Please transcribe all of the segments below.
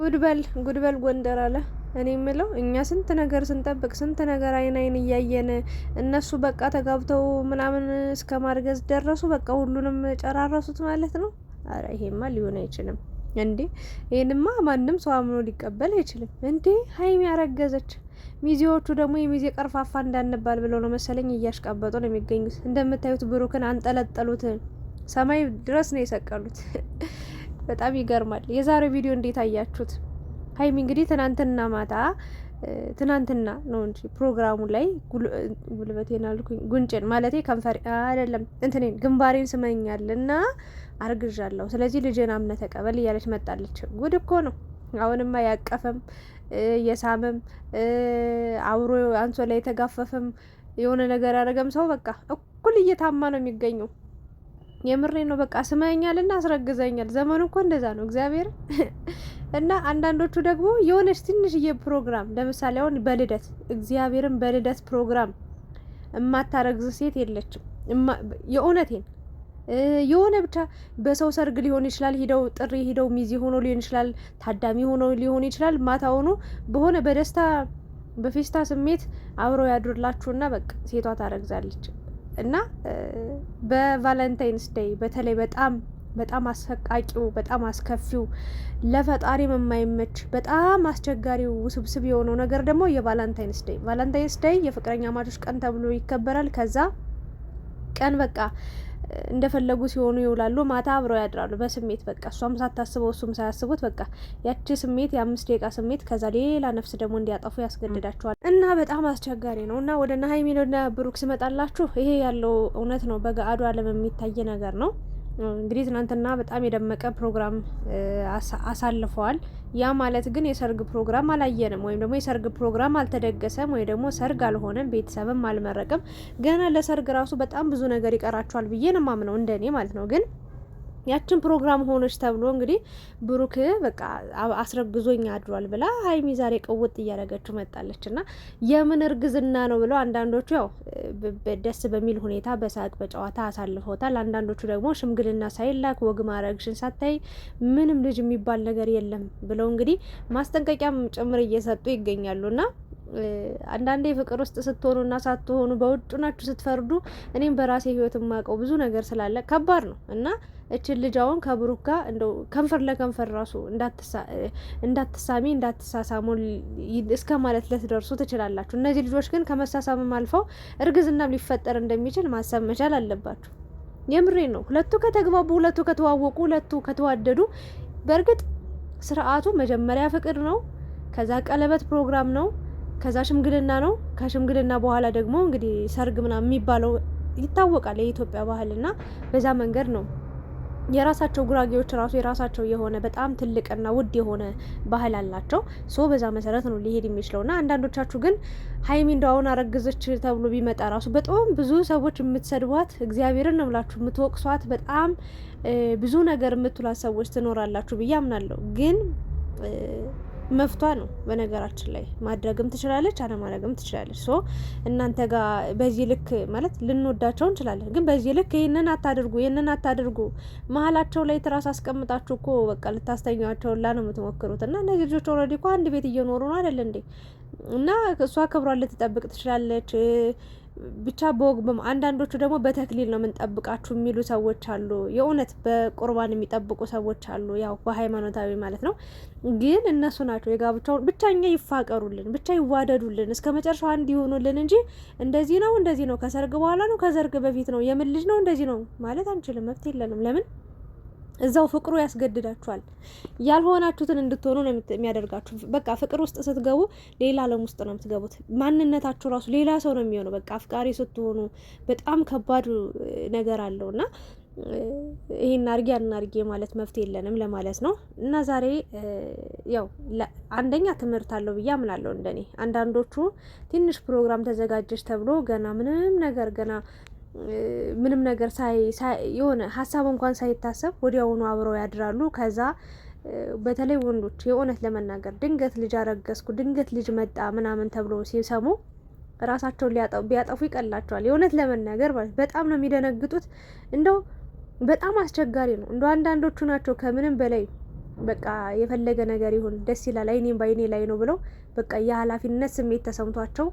ጉድበል ጎንደር አለ። እኔ የምለው እኛ ስንት ነገር ስንጠብቅ ስንት ነገር አይን እያየን እነሱ በቃ ተጋብተው ምናምን እስከ ማርገዝ ደረሱ። በቃ ሁሉንም ጨራረሱት ማለት ነው። አረ ይሄማ ሊሆን አይችልም እንዴ! ይሄንማ ማንም ሰው አምኖ ሊቀበል አይችልም እንዴ! ሀይሚ ያረገዘች ሚዜዎቹ ደግሞ የሚዜ ቀርፋፋ እንዳንባል ብለው ነው መሰለኝ እያሽቃበጡ ነው የሚገኙት። እንደምታዩት ብሩክን አንጠለጠሉት፣ ሰማይ ድረስ ነው የሰቀሉት። በጣም ይገርማል። የዛሬው ቪዲዮ እንዴት አያችሁት? ሀይሚ እንግዲህ ትናንትና ነው እንጂ ፕሮግራሙ ላይ ጉልበቴን አልኩኝ ጉንጭን ማለቴ ከንፈር አይደለም እንትኔን ግንባሬን ስመኛል እና አርግዣለሁ፣ ስለዚህ ልጄን አምነህ ተቀበል እያለች መጣለች። ጉድ እኮ ነው። አሁንማ ያቀፈም የሳመም አብሮ አንሶ ላይ የተጋፈፈም የሆነ ነገር ያደረገም ሰው በቃ እኩል እየታማ ነው የሚገኘው። የምሬ ነው። በቃ ስመኛልና አስረግዘኛል። ዘመኑ እኮ እንደዛ ነው እግዚአብሔር። እና አንዳንዶቹ ደግሞ የሆነች ትንሽዬ ፕሮግራም ለምሳሌ አሁን በልደት እግዚአብሔርን በልደት ፕሮግራም እማታረግዝ ሴት የለችም። የእውነቴን የሆነ ብቻ በሰው ሰርግ ሊሆን ይችላል፣ ጥሪ ሂደው ሚዜ ሆኖ ሊሆን ይችላል፣ ታዳሚ ሆኖ ሊሆን ይችላል። ማታ ሆኖ በሆነ በደስታ በፌስታ ስሜት አብረው ያድርላችሁና በቃ ሴቷ ታረግዛለች። እና በቫለንታይንስ ዴይ በተለይ በጣም አሰቃቂው በጣም አስከፊው ለፈጣሪም የማይመች በጣም አስቸጋሪው ውስብስብ የሆነው ነገር ደግሞ የቫለንታይንስ ዴይ የፍቅረኛ ማቾች ቀን ተብሎ ይከበራል። ከዛ ቀን በቃ እንደፈለጉ ሲሆኑ ይውላሉ። ማታ አብረው ያድራሉ በስሜት በቃ እሷም ሳታስበው እሱም ሳያስቡት በቃ ያቺ ስሜት የ5 ደቂቃ ስሜት ከዛ ሌላ ነፍስ ደግሞ እንዲያጠፉ ያስገድዳቸዋል። እና በጣም አስቸጋሪ ነው። እና ወደ ሀይሚና ብሩክ ስመጣላችሁ ይሄ ያለው እውነት ነው፣ በገአዱ ዓለም የሚታይ ነገር ነው። እንግዲህ ትናንትና በጣም የደመቀ ፕሮግራም አሳልፈዋል። ያ ማለት ግን የሰርግ ፕሮግራም አላየንም፣ ወይም ደግሞ የሰርግ ፕሮግራም አልተደገሰም፣ ወይም ደግሞ ሰርግ አልሆነም፣ ቤተሰብም አልመረቅም። ገና ለሰርግ ራሱ በጣም ብዙ ነገር ይቀራቸዋል ብዬ ነው የማምነው፣ እንደኔ ማለት ነው። ግን ያችን ፕሮግራም ሆነች ተብሎ እንግዲህ ብሩክ በቃ አስረግዞኝ አድሯል ብላ ሀይሚ ዛሬ ቅውጥ እያደረገችው መጣለች። እና የምን እርግዝና ነው ብለው አንዳንዶቹ ያው ደስ በሚል ሁኔታ በሳቅ በጨዋታ አሳልፈውታል። አንዳንዶቹ ደግሞ ሽምግልና ሳይላክ ወግ ማድረግሽን ሳታይ ምንም ልጅ የሚባል ነገር የለም ብለው እንግዲህ ማስጠንቀቂያም ጭምር እየሰጡ ይገኛሉና አንዳንዴ ፍቅር ውስጥ ስትሆኑና ሳትሆኑ በውጭ ናችሁ ስትፈርዱ፣ እኔም በራሴ ህይወት የማውቀው ብዙ ነገር ስላለ ከባድ ነው። እና እችን ልጅ አሁን ከብሩክ ጋር እንደው ከንፈር ለከንፈር ራሱ እንዳትሳሚ እንዳትሳሳሙ እስከ ማለት ልትደርሱ ትችላላችሁ። እነዚህ ልጆች ግን ከመሳሳምም አልፈው እርግዝናም ሊፈጠር እንደሚችል ማሰብ መቻል አለባችሁ። የምሬ ነው። ሁለቱ ከተግባቡ፣ ሁለቱ ከተዋወቁ፣ ሁለቱ ከተዋደዱ በእርግጥ ስርዓቱ መጀመሪያ ፍቅር ነው፣ ከዛ ቀለበት ፕሮግራም ነው፣ ከዛ ሽምግልና ነው። ከሽምግልና በኋላ ደግሞ እንግዲህ ሰርግ ምናምን የሚባለው ይታወቃል የኢትዮጵያ ባህልና በዛ መንገድ ነው። የራሳቸው ጉራጌዎች ራሱ የራሳቸው የሆነ በጣም ትልቅና ውድ የሆነ ባህል አላቸው። ሶ በዛ መሰረት ነው ሊሄድ የሚችለውና አንዳንዶቻችሁ ግን ሀይሚ እንደው አረገዘች ተብሎ ቢመጣ ራሱ በጣም ብዙ ሰዎች የምትሰድቧት እግዚአብሔርን ነው ብላችሁ የምትወቅሷት በጣም ብዙ ነገር የምትሏት ሰዎች ትኖራላችሁ ብዬ አምናለሁ። ግን መፍቷ ነው። በነገራችን ላይ ማድረግም ትችላለች፣ አለማድረግም ትችላለች። ሶ እናንተ ጋር በዚህ ልክ ማለት ልንወዳቸው እንችላለን፣ ግን በዚህ ልክ ይህንን አታድርጉ መሀላቸው ላይ ትራስ አስቀምጣችሁ እኮ በቃ ልታስተኛቸው ላ ነው የምትሞክሩት። እና እነዚህ ልጆች ኦልሬዲ እኮ አንድ ቤት እየኖሩ ነው አይደል እንዴ? እና እሷ ክብሯን ልትጠብቅ ትችላለች። ብቻ በወግ አንዳንዶቹ ደግሞ በተክሊል ነው የምንጠብቃችሁ የሚሉ ሰዎች አሉ። የእውነት በቁርባን የሚጠብቁ ሰዎች አሉ፣ ያው በሃይማኖታዊ ማለት ነው። ግን እነሱ ናቸው የጋብቻውን ብቻ እኛ ይፋቀሩልን ብቻ ይዋደዱልን እስከ መጨረሻው አንድ ይሆኑልን እንጂ እንደዚህ ነው ከሰርግ በኋላ ነው ከሰርግ በፊት ነው የምን ልጅ ነው እንደዚህ ነው ማለት አንችልም። መብት የለንም። ለምን እዛው ፍቅሩ ያስገድዳችኋል። ያልሆናችሁትን እንድትሆኑ ነው የሚያደርጋችሁ። በቃ ፍቅር ውስጥ ስትገቡ ሌላ ዓለም ውስጥ ነው የምትገቡት። ማንነታችሁ ራሱ ሌላ ሰው ነው የሚሆነው። በቃ አፍቃሪ ስትሆኑ በጣም ከባድ ነገር አለውና ይሄን አርጊ አናርጊ ማለት መፍትሄ የለንም ለማለት ነው። እና ዛሬ ያው አንደኛ ትምህርት አለው ብዬ አምናለሁ እንደኔ። አንዳንዶቹ ትንሽ ፕሮግራም ተዘጋጀች ተብሎ ገና ምንም ነገር የሆነ ሀሳብ እንኳን ሳይታሰብ ወዲያውኑ አብረው ያድራሉ። ከዛ በተለይ ወንዶች የእውነት ለመናገር ድንገት ልጅ አረገዝኩ ድንገት ልጅ መጣ ምናምን ተብሎ ሲሰሙ ራሳቸውን ቢያጠፉ ይቀላቸዋል። የእውነት ለመናገር ማለት በጣም ነው የሚደነግጡት። እንደው በጣም አስቸጋሪ ነው። እንደው አንዳንዶቹ ናቸው ከምንም በላይ በቃ የፈለገ ነገር ይሁን ደስ ይላል፣ አይኔም ባይኔ ላይ ነው ብለው በቃ የኃላፊነት ስሜት ተሰምቷቸው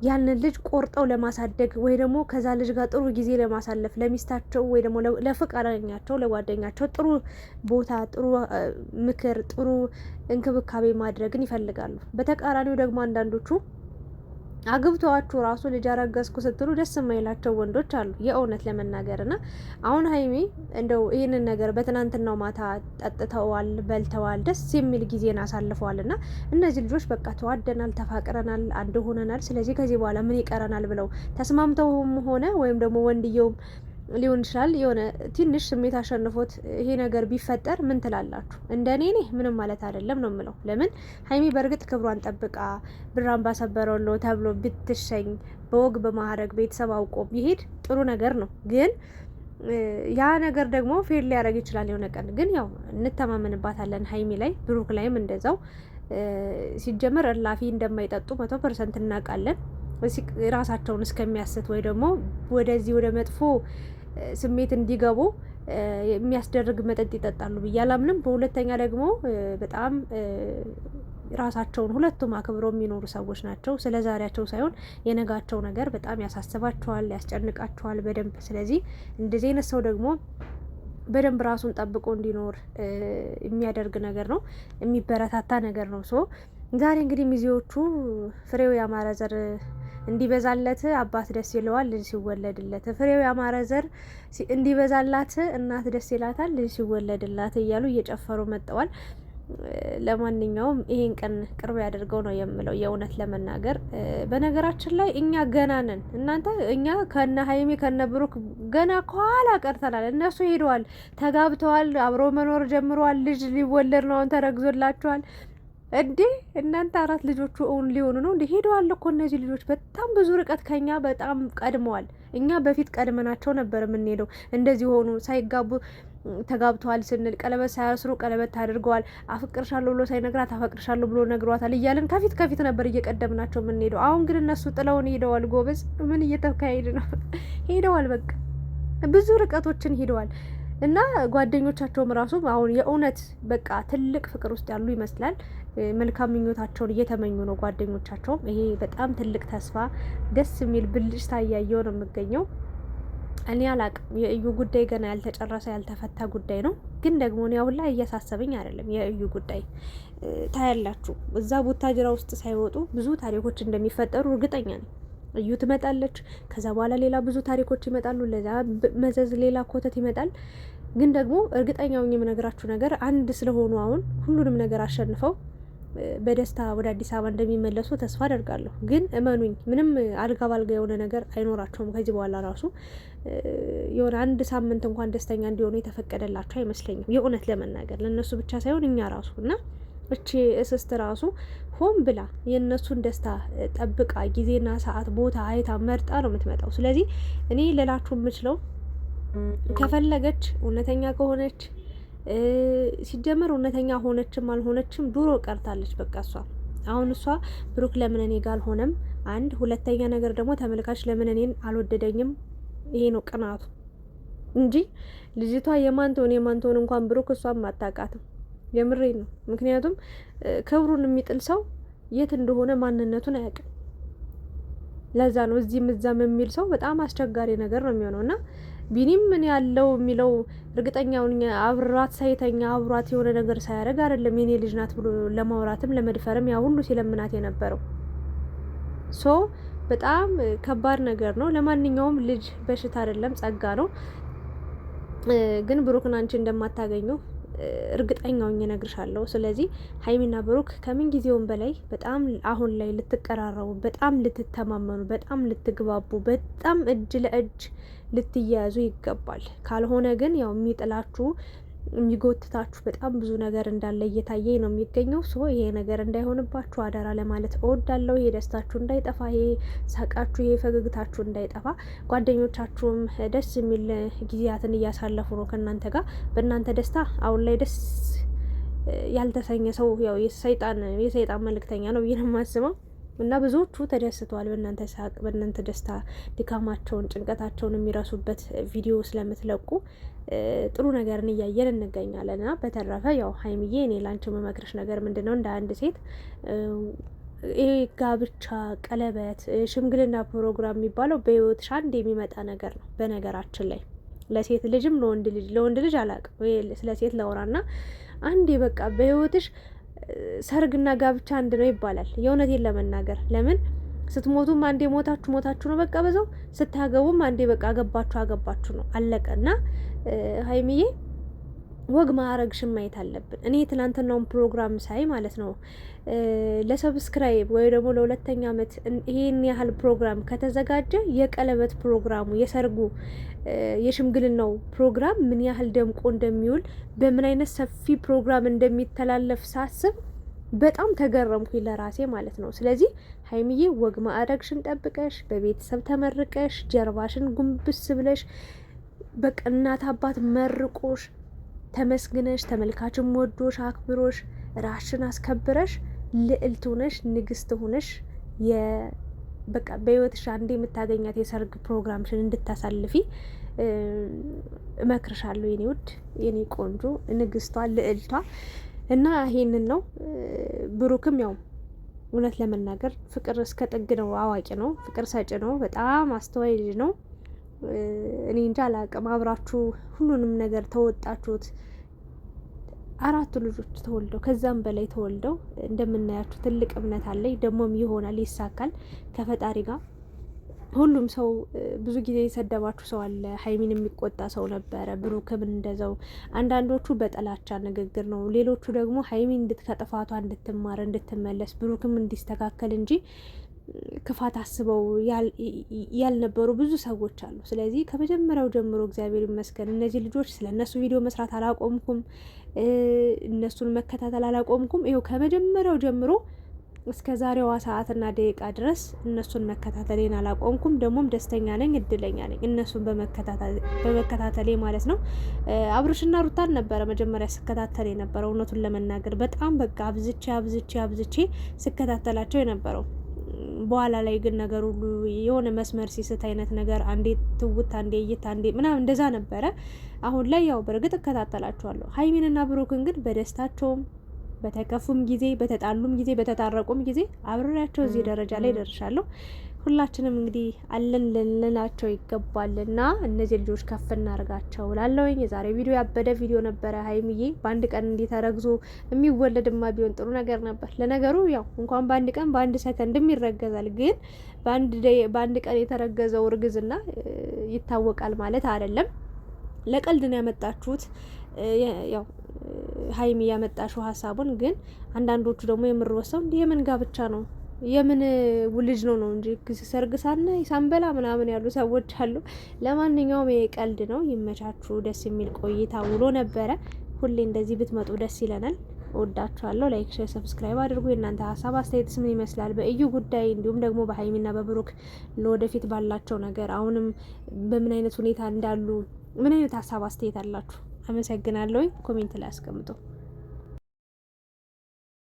ያንን ልጅ ቆርጠው ለማሳደግ ወይ ደግሞ ከዛ ልጅ ጋር ጥሩ ጊዜ ለማሳለፍ ለሚስታቸው ወይ ደግሞ ለፍቅረኛቸው ለጓደኛቸው ጥሩ ቦታ፣ ጥሩ ምክር፣ ጥሩ እንክብካቤ ማድረግን ይፈልጋሉ። በተቃራኒው ደግሞ አንዳንዶቹ አግብተዋችሁ ራሱ ልጅ አረገዝኩ ስትሉ ደስ የማይላቸው ወንዶች አሉ፣ የእውነት ለመናገር እና አሁን ሀይሚ እንደው ይህንን ነገር በትናንትናው ማታ ጠጥተዋል፣ በልተዋል፣ ደስ የሚል ጊዜን አሳልፈዋል እና እነዚህ ልጆች በቃ ተዋደናል፣ ተፋቅረናል፣ አንድ ሆነናል፣ ስለዚህ ከዚህ በኋላ ምን ይቀረናል ብለው ተስማምተውም ሆነ ወይም ደግሞ ወንድየውም ሊሆን ይችላል የሆነ ትንሽ ስሜት አሸንፎት ይሄ ነገር ቢፈጠር ምን ትላላችሁ? እንደኔ እኔ ምንም ማለት አይደለም ነው የምለው። ለምን ሀይሚ በእርግጥ ክብሯን ጠብቃ ብራን ባሰበረው ተብሎ ብትሸኝ በወግ በማዕረግ ቤተሰብ አውቆ ቢሄድ ጥሩ ነገር ነው። ግን ያ ነገር ደግሞ ፌል ሊያደርግ ይችላል የሆነ ቀን። ግን ያው እንተማመንባታለን ሀይሚ ላይ፣ ብሩክ ላይም እንደዛው። ሲጀመር እላፊ እንደማይጠጡ 100% እናውቃለን። ራሳቸውን እስከሚያስት ወይ ደግሞ ወደዚህ ወደ መጥፎ ስሜት እንዲገቡ የሚያስደርግ መጠጥ ይጠጣሉ ብዬ አላምንም። በሁለተኛ ደግሞ በጣም ራሳቸውን ሁለቱም አክብረው የሚኖሩ ሰዎች ናቸው። ስለ ዛሬያቸው ሳይሆን የነጋቸው ነገር በጣም ያሳስባቸዋል፣ ያስጨንቃቸዋል በደንብ። ስለዚህ እንደዚህ አይነት ሰው ደግሞ በደንብ ራሱን ጠብቆ እንዲኖር የሚያደርግ ነገር ነው፣ የሚበረታታ ነገር ነው። ሶ ዛሬ እንግዲህ ሚዜዎቹ ፍሬው ያማረ ዘር እንዲበዛለት አባት ደስ ይለዋል ልጅ ሲወለድለት፣ ፍሬው ያማረ ዘር እንዲበዛላት እናት ደስ ይላታል ልጅ ሲወለድላት እያሉ እየጨፈሩ መጥተዋል። ለማንኛውም ይሄን ቀን ቅርብ ያደርገው ነው የምለው የእውነት ለመናገር። በነገራችን ላይ እኛ ገና ነን እናንተ፣ እኛ ከነ ሀይሚ ከነ ብሩክ ገና ከኋላ ቀርተናል። እነሱ ሄደዋል፣ ተጋብተዋል፣ አብረው መኖር ጀምረዋል፣ ልጅ ሊወለድ ነው፣ አሁን ተረግዞላቸዋል። እንዴ እናንተ 4 ልጆቹ እውን ሊሆኑ ነው እንዴ? ሄደዋል እኮ እነዚህ ልጆች በጣም ብዙ ርቀት ከኛ በጣም ቀድመዋል። እኛ በፊት ቀድመናቸው ነበር የምንሄደው። እንደዚህ ሆኑ ሳይጋቡ ተጋብተዋል ስንል ቀለበት ሳያስሩ ቀለበት ታድርገዋል። አፈቅርሻለሁ ብሎ ሳይነግራት አፈቅርሻለሁ ብሎ ነግሯታል እያልን ከፊት ነበር እየቀደምናቸው የምንሄደው። አሁን ግን እነሱ ጥለውን ሄደዋል። ጎበዝ ምን እየተካሄድ ነው? ሄደዋል፣ በቃ ብዙ ርቀቶችን ሄደዋል። እና ጓደኞቻቸውም ራሱ አሁን የእውነት በቃ ትልቅ ፍቅር ውስጥ ያሉ ይመስላል። መልካም ምኞታቸውን እየተመኙ ነው ጓደኞቻቸውም። ይሄ በጣም ትልቅ ተስፋ፣ ደስ የሚል ብልጭታ እያየው ነው የምገኘው። እኔ አላቅም፣ የእዩ ጉዳይ ገና ያልተጨረሰ ያልተፈታ ጉዳይ ነው። ግን ደግሞ እኔ አሁን ላይ እያሳሰበኝ አይደለም የእዩ ጉዳይ። ታያላችሁ እዛ ቡታጅራ ውስጥ ሳይወጡ ብዙ ታሪኮች እንደሚፈጠሩ እርግጠኛ ነኝ። እዩ ትመጣለች፣ ከዛ በኋላ ሌላ ብዙ ታሪኮች ይመጣሉ፣ ለዛ መዘዝ ሌላ ኮተት ይመጣል። ግን ደግሞ እርግጠኛው የምነግራችሁ ነገር አንድ ስለሆኑ አሁን ሁሉንም ነገር አሸንፈው በደስታ ወደ አዲስ አበባ እንደሚመለሱ ተስፋ አደርጋለሁ። ግን እመኑኝ ምንም አልጋ ባልጋ የሆነ ነገር አይኖራቸውም። ከዚህ በኋላ ራሱ የሆነ አንድ ሳምንት እንኳን ደስተኛ እንዲሆኑ የተፈቀደላቸው አይመስለኝም። የእውነት ለመናገር ለእነሱ ብቻ ሳይሆን እኛ ራሱ እና እቺ እስስት ራሱ ሆን ብላ የእነሱን ደስታ ጠብቃ ጊዜና ሰዓት ቦታ አይታ መርጣ ነው የምትመጣው። ስለዚህ እኔ ልላችሁ የምችለው ከፈለገች እውነተኛ ከሆነች ሲጀመር እውነተኛ ሆነችም አልሆነችም ድሮ ቀርታለች። በቃ እሷ ብሩክ ለምን እኔ ጋር አልሆነም፣ አንድ ሁለተኛ ነገር ደግሞ ተመልካች ለምን እኔን አልወደደኝም፣ ይሄ ነው ቅናቱ እንጂ ልጅቷ የማን ትሆን እንኳን ብሩክ እሷም አታውቃትም። የምሬ ነው። ምክንያቱም ክብሩን የሚጥል ሰው የት እንደሆነ ማንነቱን አያውቅም። ለዛ ነው እዚህም እዛም የሚል ሰው በጣም አስቸጋሪ ነገር ነው የሚሆነው። እና ቢኒም ምን ያለው የሚለው እርግጠኛውን አብራት ሳይተኛ አብሯት የሆነ ነገር ሳያደርግ አይደለም የኔ ልጅ ናት ብሎ ለማውራትም ለመድፈርም ያ ሁሉ ሲለምናት የነበረው። ሶ በጣም ከባድ ነገር ነው። ለማንኛውም ልጅ በሽታ አይደለም ጸጋ ነው። ግን ብሩክን አንቺ እንደማታገኘው እርግጠኛው እነግርሻለሁ። ስለዚህ ሀይሚና ብሩክ ከምን ጊዜውም በላይ በጣም አሁን ላይ ልትቀራረቡ፣ በጣም ልትተማመኑ፣ በጣም ልትግባቡ፣ በጣም እጅ ለእጅ ልትያያዙ ይገባል። ካልሆነ ግን ያው የሚጥላችሁ የሚጎትታችሁ በጣም ብዙ ነገር እንዳለ እየታየኝ ነው የሚገኘው። ሶ ይሄ ነገር እንዳይሆንባችሁ አደራ ለማለት እወዳለሁ። ይሄ ደስታችሁ እንዳይጠፋ፣ ይሄ ሳቃችሁ፣ ይሄ ፈገግታችሁ እንዳይጠፋ። ጓደኞቻችሁም ደስ የሚል ጊዜያትን እያሳለፉ ነው ከእናንተ ጋር። በእናንተ ደስታ አሁን ላይ ደስ ያልተሰኘ ሰው ያው የሰይጣን መልእክተኛ ነው ብዬ ነው የማስበው። እና ብዙዎቹ ተደስተዋል በእናንተ ሳቅ፣ በእናንተ ደስታ፣ ድካማቸውን ጭንቀታቸውን የሚረሱበት ቪዲዮ ስለምትለቁ ጥሩ ነገርን እያየን እንገኛለን። እና በተረፈ ያው ሀይሚዬ እኔ ላንቺ መመክርሽ ነገር ምንድን ነው፣ እንደ አንድ ሴት ይሄ ጋብቻ፣ ቀለበት፣ ሽምግልና ፕሮግራም የሚባለው በህይወትሽ አንድ የሚመጣ ነገር ነው። በነገራችን ላይ ለሴት ልጅም ለወንድ ልጅ አላቅም፣ ስለ ሴት ለውራና አንዴ በቃ በህይወትሽ ሰርግና ጋብቻ አንድ ነው ይባላል። የእውነቴን ለመናገር ለምን ስትሞቱም አንዴ ሞታችሁ ነው በቃ በዛው፣ ስታገቡም አንዴ በቃ አገባችሁ ነው አለቀ። እና ሀይሚዬ ወግ ማዕረግሽን ማየት አለብን። እኔ ትናንትናውን ፕሮግራም ሳይ ማለት ነው ለሰብስክራይብ ወይ ደግሞ ለሁለተኛ ዓመት ይሄን ያህል ፕሮግራም ከተዘጋጀ የቀለበት ፕሮግራሙ፣ የሰርጉ፣ የሽምግልናው ፕሮግራም ምን ያህል ደምቆ እንደሚውል በምን አይነት ሰፊ ፕሮግራም እንደሚተላለፍ ሳስብ በጣም ተገረምኩኝ ለራሴ ማለት ነው። ስለዚህ ሀይሚዬ ወግ ማዕረግሽን ጠብቀሽ በቤተሰብ ተመርቀሽ ጀርባሽን ጉንብስ ብለሽ በቃ እናት አባት መርቆሽ ተመስግነሽ ተመልካችን ወዶሽ አክብሮሽ ራሽን አስከብረሽ ልዕልት ሆነሽ ንግስት ሆነሽ በቃ በህይወትሽ አንዴ የምታገኛት የሰርግ ፕሮግራምሽን እንድታሳልፊ እመክርሻለሁ የኔ ውድ፣ የኔ ቆንጆ ንግስቷ፣ ልዕልቷ። እና ይሄንን ነው። ብሩክም ያው እውነት ለመናገር ፍቅር እስከ ጥግ ነው፣ አዋቂ ነው፣ ፍቅር ሰጪ ነው፣ በጣም አስተዋይ ልጅ ነው። እኔ እንጃ አላቅም፣ አብራችሁ ሁሉንም ነገር ተወጣችሁት። 4 ልጆች ተወልደው ከዛም በላይ ተወልደው እንደምናያችሁ ትልቅ እምነት አለኝ። ደግሞም ይሆናል፣ ይሳካል ከፈጣሪ ጋር። ሁሉም ሰው ብዙ ጊዜ የሰደባችሁ ሰው አለ፣ ሀይሚን የሚቆጣ ሰው ነበረ፣ ብሩክም እንደዛው። አንዳንዶቹ በጥላቻ ንግግር ነው፣ ሌሎቹ ደግሞ ሀይሚን ከጥፋቷ እንድትማር እንድትመለስ፣ ብሩክም እንዲስተካከል እንጂ ክፋት አስበው ያልነበሩ ብዙ ሰዎች አሉ። ስለዚህ ከመጀመሪያው ጀምሮ እግዚአብሔር ይመስገን እነዚህ ልጆች ስለ እነሱ ቪዲዮ መስራት አላቆምኩም፣ እነሱን መከታተል አላቆምኩም። ይኸው ከመጀመሪያው ጀምሮ እስከ ዛሬዋ ሰዓትና ደቂቃ ድረስ እነሱን መከታተሌን አላቆምኩም። ደግሞም ደስተኛ ነኝ፣ እድለኛ ነኝ እነሱን በመከታተሌ ማለት ነው። አብርሽና ሩታን ነበረ መጀመሪያ ስከታተል የነበረው እውነቱን ለመናገር በጣም በቃ አብዝቼ ስከታተላቸው የነበረው። በኋላ ላይ ግን ነገር ሁሉ የሆነ መስመር ሲስት አይነት ነገር፣ አንዴ ትውት፣ አንዴ እይታ፣ አንዴ ምናምን እንደዛ ነበረ። አሁን ላይ ያው በእርግጥ እከታተላቸዋለሁ። ሀይሚንና ብሩክን ግን በደስታቸውም በተከፉም ጊዜ በተጣሉም ጊዜ በተታረቁም ጊዜ አብሬያቸው እዚህ ደረጃ ላይ ደርሻለሁ። ሁላችንም እንግዲህ አለን ልንላቸው ይገባልና እነዚህ ልጆች ከፍ እናርጋቸው ላለውኝ። የዛሬ ቪዲዮ ያበደ ቪዲዮ ነበረ። ሀይሚዬ በአንድ ቀን እንዲህ ተረግዞ የሚወለድማ ቢሆን ጥሩ ነገር ነበር። ለነገሩ ያው እንኳን በአንድ ቀን በአንድ ሰከንድም ይረገዛል። ግን በአንድ ቀን የተረገዘው እርግዝና ይታወቃል ማለት አይደለም። ለቀልድ ነው ያመጣችሁት። ያው ሀይሚ ያመጣሽው ሀሳቡን ግን አንዳንዶቹ ደግሞ የምርወሰው እንዲህ የምን ጋብቻ ነው የምን ውልጅ ነው እንጂ ሰርግ ሳንበላ ምናምን ያሉ ሰዎች አሉ። ለማንኛውም የቀልድ ነው። ይመቻችሁ። ደስ የሚል ቆይታ ውሎ ነበረ። ሁሌ እንደዚህ ብትመጡ ደስ ይለናል። ወዳችኋለሁ። ላይክ፣ ሼር፣ ሰብስክራይብ አድርጉ። የእናንተ ሀሳብ አስተያየትስ ምን ይመስላል በእዩ ጉዳይ፣ እንዲሁም ደግሞ በሀይሚና በብሩክ ለወደፊት ባላቸው ነገር አሁንም በምን አይነት ሁኔታ እንዳሉ ምን አይነት ሀሳብ አስተያየት አላችሁ? አመሰግናለሁ። ኮሜንት ላይ አስቀምጡ።